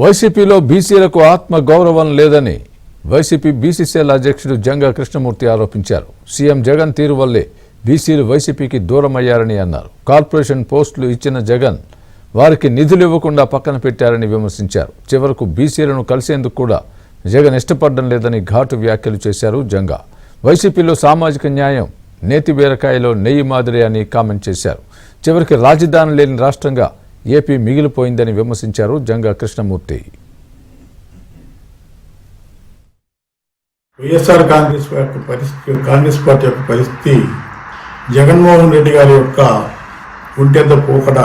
వైసీపీలో బీసీలకు ఆత్మ గౌరవం లేదని వైసీపీ బీసీసీఎల్ అధ్యక్షుడు జంగా కృష్ణమూర్తి ఆరోపించారు. సీఎం జగన్ తీరు వల్లే బీసీలు వైసీపీకి దూరమయ్యారని అన్నారు. కార్పొరేషన్ పోస్టులు ఇచ్చిన జగన్ వారికి నిధులు ఇవ్వకుండా పక్కన పెట్టారని విమర్శించారు. చివరకు బీసీలను కలిసేందుకు కూడా జగన్ ఇష్టపడడం లేదని ఘాటు వ్యాఖ్యలు చేశారు జంగా. వైసీపీలో సామాజిక న్యాయం నేతి బీరకాయలో నెయ్యి మాదిరి అని కామెంట్ చేశారు. చివరికి రాజధాని లేని రాష్ట్రంగా ఏపీ మిగిలిపోయిందని విమర్శించారు జంగా కృష్ణమూర్తి. వైఎస్ఆర్ కాంగ్రెస్ పార్టీ యొక్క పరిస్థితి జగన్మోహన్ రెడ్డి గారి యొక్క ఒంటెద్ద పోకడ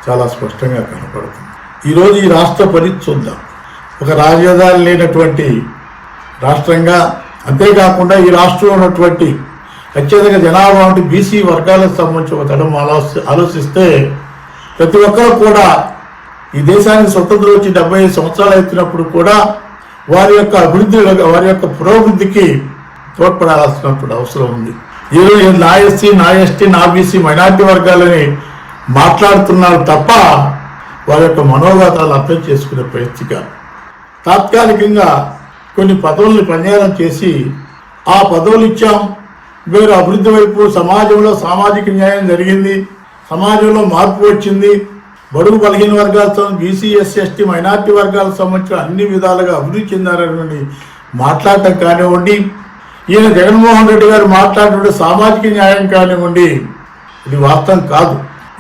చాలా స్పష్టంగా కనపడుతుంది. ఈరోజు ఈ రాష్ట్ర పరిస్థితి చూద్దాం. ఒక రాజధాని లేనటువంటి రాష్ట్రంగా, అంతేకాకుండా ఈ రాష్ట్రంలో ఉన్నటువంటి అత్యధిక జనాభా వంటి బీసీ వర్గాలకు సంబంధించి ఒక తరం ఆలోచిస్తే ప్రతి ఒక్కరు కూడా ఈ దేశానికి స్వతంత్రం వచ్చి 75 సంవత్సరాలు అవుతున్నప్పుడు కూడా వారి యొక్క అభివృద్ధి, వారి యొక్క పురోభివృద్ధికి తోడ్పడాల్సినటువంటి అవసరం ఉంది. ఈరోజు నా ఎస్సీ, నా ఎస్టీ, నా బీసీ, మైనార్టీ వర్గాలని మాట్లాడుతున్నారు తప్ప వారి యొక్క మనోగతాలు అర్థం చేసుకునే పరిస్థితి కాదు. తాత్కాలికంగా కొన్ని పదవుల్ని పనిచేయడం చేసి ఆ పదవులు ఇచ్చాం, వేరు అభివృద్ధి వైపు సమాజంలో సామాజిక న్యాయం జరిగింది, సమాజంలో మార్పు వచ్చింది, బడుగు బలహీన వర్గాలతో బీసీ, ఎస్సీ, ఎస్టీ, మైనార్టీ వర్గాలకు సంబంధించిన అన్ని విధాలుగా అభివృద్ధి చెందారని మాట్లాడటం కానివ్వండి, ఈయన జగన్మోహన్ రెడ్డి గారు మాట్లాడినటువంటి సామాజిక న్యాయం కానివ్వండి, ఇది వాస్తవం కాదు.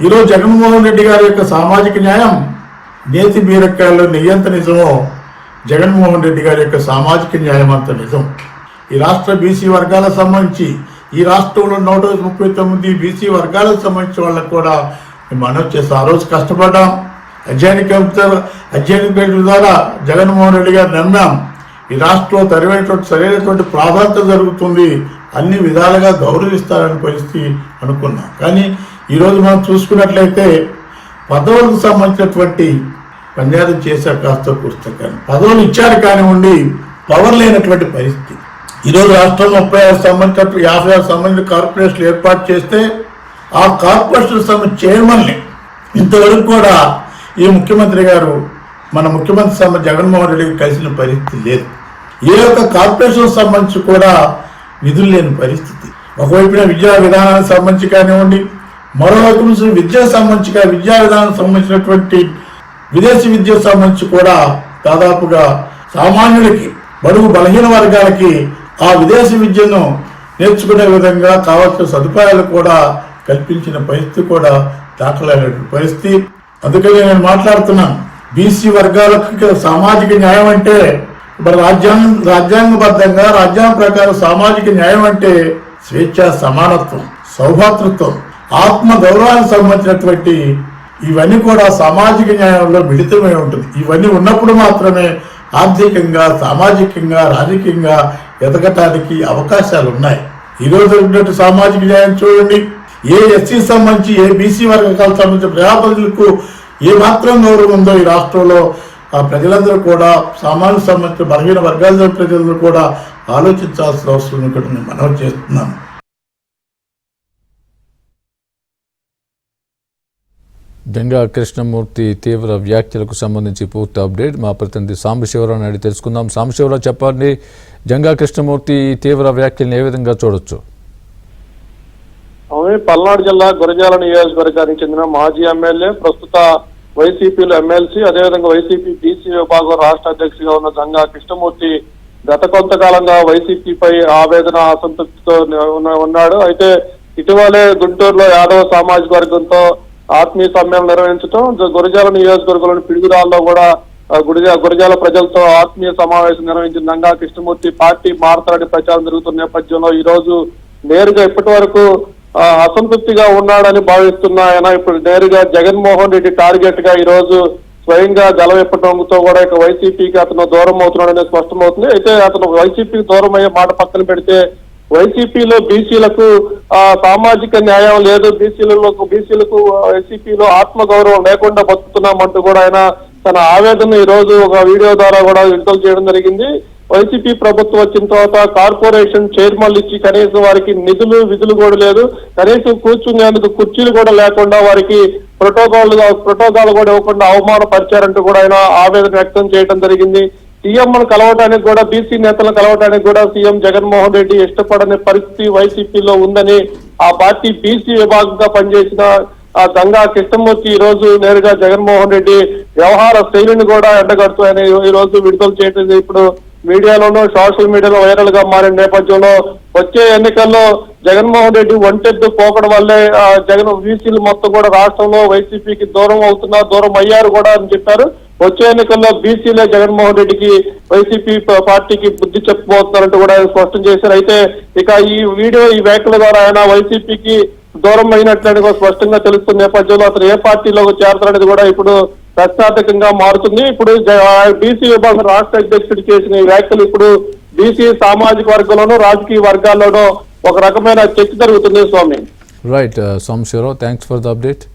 ఈరోజు జగన్మోహన్ రెడ్డి గారి యొక్క సామాజిక న్యాయం నేతి బీరకాయల్లో నెయ్యంత నిజమో జగన్మోహన్ రెడ్డి గారి యొక్క సామాజిక న్యాయం అంత నిజం. ఈ రాష్ట్ర బీసీ వర్గాలకు సంబంధించి, ఈ రాష్ట్రంలో 139 బీసీ వర్గాలకు సంబంధించిన వాళ్ళకు కూడా మనం చేస్తాం. ఆ రోజు కష్టపడ్డాం, అధ్యయన కమిటీ ద్వారా జగన్మోహన్ రెడ్డి గారు నమ్మాం. ఈ రాష్ట్రంలో సరైనటువంటి ప్రాధాన్యత జరుగుతుంది, అన్ని విధాలుగా గౌరవిస్తారని పరిస్థితి అనుకున్నాం. కానీ ఈరోజు మనం చూసుకున్నట్లయితే పదవులకు సంబంధించినటువంటి పనియాదం చేశారు కాస్త కూర్చో, కానీ పదవులు ఇచ్చారు కానివ్వండి, పవర్ లేనటువంటి పరిస్థితి. ఈరోజు రాష్ట్రంలో 56 సంబంధించిన కార్పొరేషన్లు ఏర్పాటు చేస్తే ఆ కార్పొరేషన్ సంబంధించిన చైర్మన్ని ఇంతవరకు కూడా ఈ ముఖ్యమంత్రి గారు, మన ముఖ్యమంత్రి జగన్మోహన్ రెడ్డికి కలిసిన పరిస్థితి లేదు. ఏ ఒక్క కార్పొరేషన్ సంబంధించి కూడా నిధులు లేని పరిస్థితి. ఒకవైపున విద్యా విధానానికి సంబంధించి కానివ్వండి, మరోవైపు విద్యా విధానానికి సంబంధించినటువంటి విదేశీ విద్యకు సంబంధించి కూడా దాదాపుగా సామాన్యులకి, బడుగు బలహీన వర్గాలకి ఆ విదేశీ విద్యను నేర్చుకునే విధంగా కావాల్సిన సదుపాయాలు కూడా కల్పించిన పరిస్థితి కూడా దాఖలైనటువంటి పరిస్థితి. అందుకని నేను మాట్లాడుతున్నాను, బీసీ వర్గాలకు సామాజిక న్యాయం అంటే మరి రాజ్యాంగబద్ధంగా రాజ్యాంగ ప్రకారం సామాజిక న్యాయం అంటే స్వేచ్ఛ, సమానత్వం, సౌభాతృత్వం, ఆత్మ గౌరవానికి సంబంధించినటువంటి ఇవన్నీ కూడా సామాజిక న్యాయంలో మిళితమై ఉంటుంది. ఇవన్నీ ఉన్నప్పుడు మాత్రమే ఆర్థికంగా, సామాజికంగా, రాజకీయంగా ఎదగటానికి అవకాశాలు ఉన్నాయి. ఈరోజు ఉన్నటువంటి సామాజిక న్యాయం చూడండి, ఏ ఎస్సీ సంబంధించి, ఏ బీసీ వర్గాలకు సంబంధించిన ప్రజాప్రతినిధులకు ఏ మాత్రం గౌరవం ఉందో ఈ రాష్ట్రంలో ఆ ప్రజలందరూ కూడా, సామాన్య సంబంధించిన బలహీన వర్గాల ప్రజలందరూ కూడా ఆలోచించాల్సిన అవసరం ఇక్కడ నేను మనవి చేస్తున్నాను. జంగా కృష్ణమూర్తి తీవ్ర వ్యాఖ్యలకు సంబంధించి పూర్తి అప్డేట్ మా ప్రతినిధి సాంబశివరావు అడిగి తెలుసుకుందాం. సాంబశివరావు, చెప్పండి, జంగా కృష్ణమూర్తి తీవ్ర వ్యాఖ్యలను ఏ విధంగా చూడొచ్చు? పల్నాడు జిల్లా గురజాల నియోజకవర్గానికి చెందిన మాజీ ఎమ్మెల్యే, ప్రస్తుత వైసీపీలో ఎమ్మెల్సీ, అదేవిధంగా వైసీపీ బీసీ విభాగం రాష్ట్ర అధ్యక్షుడిగా ఉన్న జంగా కృష్ణమూర్తి గత కొంతకాలంగా వైసీపీపై ఆవేదన, అసంతృప్తితో ఉన్నాడు. అయితే ఇటీవలే గుంటూరులో యాదవ సామాజిక వర్గంతో ఆత్మీయ సమ్మేళనం నిర్వహించడం, గురజాల నియోజకవర్గంలోని పిడుగురాల్లో కూడా గురజాల ప్రజలతో ఆత్మీయ సమావేశం నిర్వహించిన జంగా కృష్ణమూర్తి పార్టీ మారతారని ప్రచారం జరుగుతున్న నేపథ్యంలో ఈ రోజు నేరుగా ఇప్పటి వరకు అసంతృప్తిగా ఉన్నాడని భావిస్తున్న ఆయన ఇప్పుడు నేరుగా జగన్మోహన్ రెడ్డి టార్గెట్ గా ఈ రోజు స్వయంగా గలవిప్పటంతో కూడా ఇక వైసీపీకి అతను దూరం అవుతున్నాడని స్పష్టమవుతుంది. అయితే అతను వైసీపీకి దూరం అయ్యే మాట పక్కన పెడితే వైసీపీలో బీసీలకు సామాజిక న్యాయం లేదు, బీసీలకు వైసీపీలో ఆత్మగౌరవం లేకుండా బతుకుతున్నామంటూ కూడా ఆయన తన ఆవేదన ఈ రోజు ఒక వీడియో ద్వారా కూడా విడుదల చేయడం జరిగింది. వైసీపీ ప్రభుత్వం వచ్చిన తర్వాత కార్పొరేషన్ చైర్మన్లు ఇచ్చి కనీసం వారికి నిధులు విధులు కూడా లేదు, కనీసం కూర్చునేందుకు కుర్చీలు కూడా లేకుండా వారికి ప్రోటోకాల్ కూడా ఇవ్వకుండా అవమానపరిచారంటూ కూడా ఆయన ఆవేదన వ్యక్తం చేయడం జరిగింది. సీఎంను కలవటానికి కూడా బీసీ నేతలను కలవటానికి కూడా సీఎం జగన్మోహన్ రెడ్డి ఇష్టపడని పరిస్థితి వైసీపీలో ఉందని ఆ పార్టీ బీసీ విభాగంగా పనిచేసిన ఆ గంగా కృష్ణమూర్తి ఈ రోజు నేరుగా జగన్మోహన్ రెడ్డి వ్యవహార శైలిని కూడా ఎండగడుతూ ఆయన ఈ రోజు విడుదల చేయడం ఇప్పుడు మీడియాలోనూ సోషల్ మీడియాలో వైరల్ గా మారిన నేపథ్యంలో వచ్చే ఎన్నికల్లో జగన్మోహన్ రెడ్డి ఒంటెద్దు పోకడం వల్లే జగన్ బీసీలు మొత్తం కూడా రాష్ట్రంలో వైసీపీకి దూరం అయ్యారు కూడా అని చెప్పారు. వచ్చే ఎన్నికల్లో బీసీలే జగన్మోహన్ రెడ్డికి వైసీపీ పార్టీకి బుద్ధి చెప్పబోతున్నారంటూ కూడా ఆయన స్పష్టం చేశారు. అయితే ఇక ఈ వ్యాఖ్యల ద్వారా ఆయన వైసీపీకి దూరం అయినట్లుగా స్పష్టంగా తెలుస్తున్న నేపథ్యంలో అతను ఏ పార్టీలోకి చేరతారనేది కూడా ఇప్పుడు ప్రశ్నార్థకంగా మారుతుంది. ఇప్పుడు బీసీ విభాగం రాష్ట్ర అధ్యక్షుడు చేసిన ఈ వ్యాఖ్యలు ఇప్పుడు బీసీ సామాజిక వర్గంలోనూ రాజకీయ వర్గాల్లోనూ ఒక రకమైన చర్చ జరుగుతుంది. Swamy right Somasekhar Rao, thanks for the update.